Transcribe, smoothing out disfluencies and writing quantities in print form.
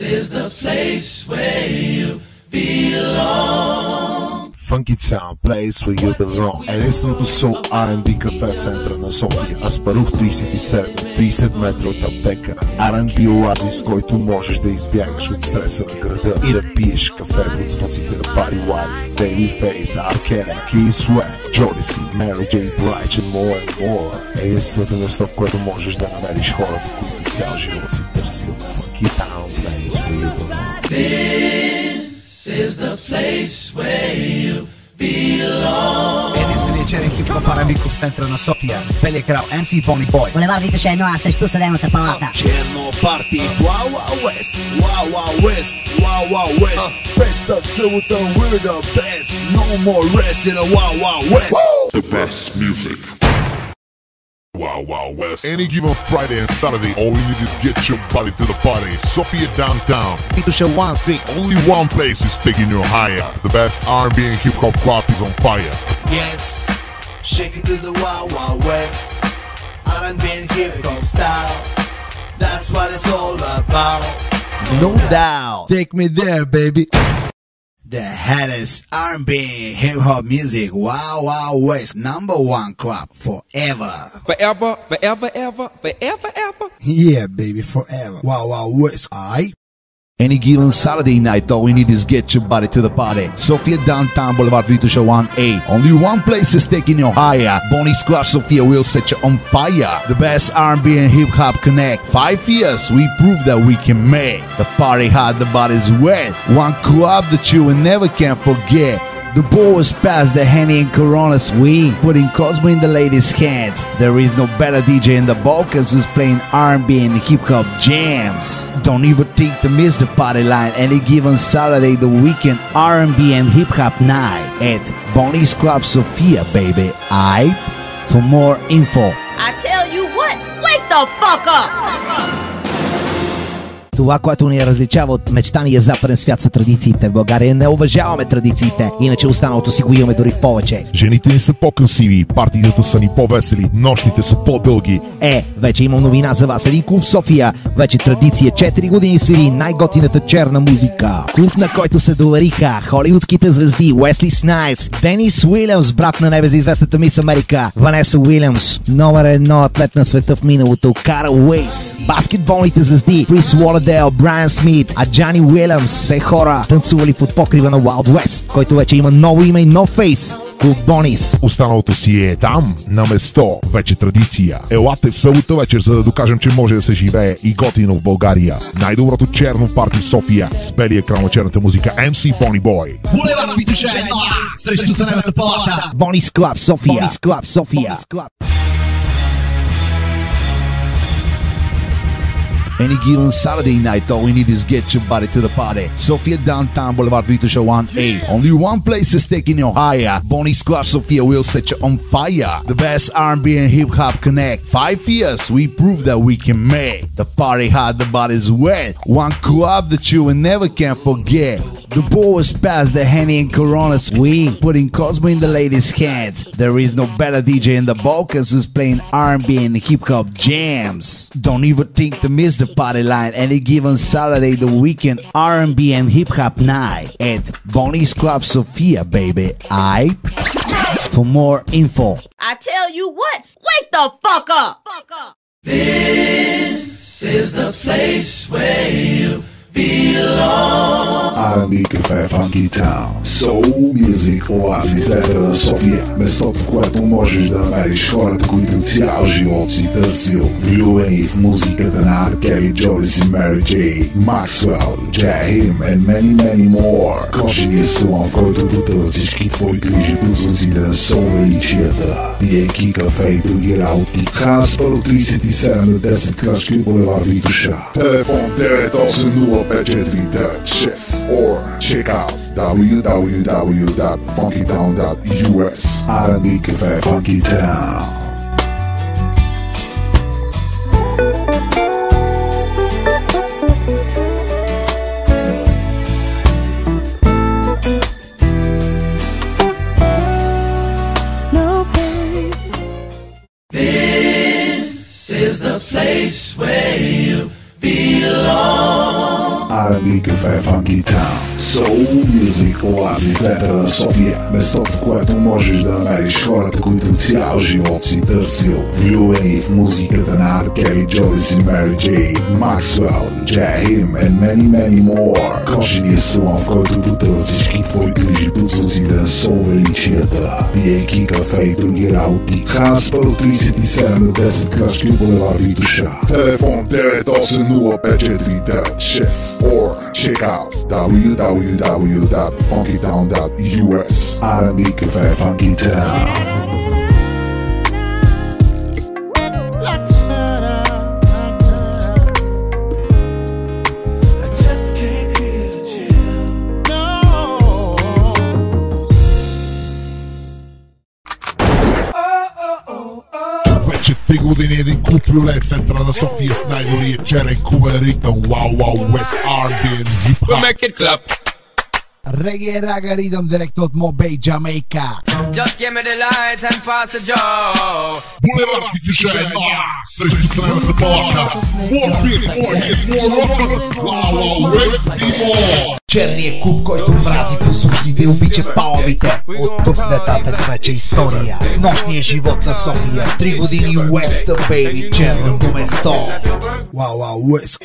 is the place where you belong. Funky Town, place where you belong. Единственото сол R&B кафе в центъра на София. Аспарух 37, 30 метра от аптека. R&B оазис, който можеш да избягаш от стреса на града и да пиеш кафе под звуците на Barry White, Babyface, R. Kelly, Keith Sweat, Jodeci, Mary J. Blige and more and more. Единственото место, в което можеш да намериш хората, които цял живот си търсил. Funky Town, place where you belong. Is the place where you belong. Единственият черен хип-хоп R&B в центъра на София с белия крал MC Bonny Boy. Булевард Витоша 1А срещу съдебната палата. Черно парти, Wild Wild West, Wild Wild West, Wild Wild West. Петък, събота, we're the best. No more rest in a Wild Wild West. The best music. Wild Wild West. Any given Friday and Saturday, all you need is get your body to the party. Sofia downtown. Витоша 1 Street. Only one place is taking you higher. The best R&B and hip hop crop is on fire. Yes, shake it to the Wild Wild West. R&B and hip hop style. That's what it's all about. No doubt. Take me there, baby. The hottest R&B hip-hop music, Wild Wild West, #1 crop forever. Forever, forever, ever, forever, ever. Yeah, baby, forever. Wild Wild West, aight? Any given Saturday night, all we need is get your body to the party. Sophia downtown, Boulevard Vitusha 1A. Only one place is taking you higher. Bonnie Squash Sophia will set you on fire. The best R&B and hip hop connect. 5 years, we prove that we can make the party hot, the body's wet. One club that you will never can forget. The boys pass the Henny and Corona swing, putting Cosmo in the ladies' hands. There is no better DJ in the Balkans who's playing R&B and hip-hop jams. Don't even think to miss the party line any given Saturday, the weekend R&B and hip-hop night at Bonnie's Club Sophia, baby. Aight? For more info, I tell you what, wake the fuck up! това, което ни различава от мечтания западен свят, са традициите. В България не уважаваме традициите, иначе останалото си го имаме дори повече. Жените ни са по-красиви, партиите са ни по-весели, нощите са по-дълги. Вече имам новина за вас. Един клуб в София, вече традиция 4 години свири най-готината черна музика. Клуб, на който се довериха холивудските звезди Уесли Снайпс, Денис Уилямс, брат на небе за известната Мис Америка, Ванеса Уилямс, номер 1 атлет на света в миналото, Карл Уейс, баскетболните звезди Крис Уолъдейл, Брайан Смит, а Джани Уилямс, все хора танцували под покрива на Wild West, който вече има ново име и нов фейс. Клуб Бонис. Останалото си е там, на место, вече традиция. Елате в събота вечер, за да докажем, че може да се живее и готино в България. Най-доброто черно парти в София с белия крал на черната музика MC Bonny Boy. Булевард Витоша 1А срещу съдебната палата. Bonny's Club София. Bonny's Club София. Any given Saturday night, all we need is get your body to the party. Sophia downtown, Boulevard Vitusha 1A. Only one place is taking you higher. Bonnie's Club Sophia will set you on fire. The best R&B and hip hop connect. 5 years, we prove that we can make the party hot, the body's wet. One club that you will never can forget. The boys pass the Henny and Corona swing, putting Cosmo in the ladies' hands. There is no better DJ in the Balkans who's playing R&B and hip-hop jams. Don't even think to miss the party line any given Saturday, the weekend R&B and hip-hop night at Bonnie's Club Sophia, baby. Aight? For more info, I tell you what, wake the fuck up! This is the place where you belong. R&B Cafe Funky Town, Soul Music оазис центъра на София. Местото, в което можеш да намериш хората, които цял живот си търсил. Влюбени в музиката на R. Kelly, Jodeci, Mary J, Maxwell, Jaheim and many more. Кошения салон, в който потъват всички твои грижи под звуците на сол величията. Пиейки кафе и други работи. Хаспаро 37 на 10 крачки от Булевард Витоша. Телефон 9805496 or check out www.funkytown.us. R&B Cafe Funky Town. This is the place where you belong. R&B Cafe Funky Town, Soul Music оазис в центъра на София. Местото, в което можеш да намериш хората, които цял живот си търсил. Влюбени в музиката на R. Kelly, Jodeci, Mary J, Maxwell, Jaheim and many more. Кожения салон, в който потъват всички твои грижи под звуците на сол величията. Пиейки, кафе и други работи. Ханс Пърл 37 на 10 крачки булевар Витоша. Телефон 9805496 or check out www.funkytown.us. R&B Cafe Funky Town. Вече 3 години един клуб люле центъра на София с най-добрия черен кубен ритъм. Wow Wow West R&B and Hip Hop. Make it clap. Reggae Raga Rhythm direct от Mobay, Jamaica. Just give me the light and pass the joe. Булевар Витоша е срещу страната палата. More beats, more hits, more rock. Wow Wow West и more. Черният куб, който мрази послушните и обича палмите. От тук нататък вече история. Нощният живот на София. 3 години West, baby, черното место. Wow Wow West.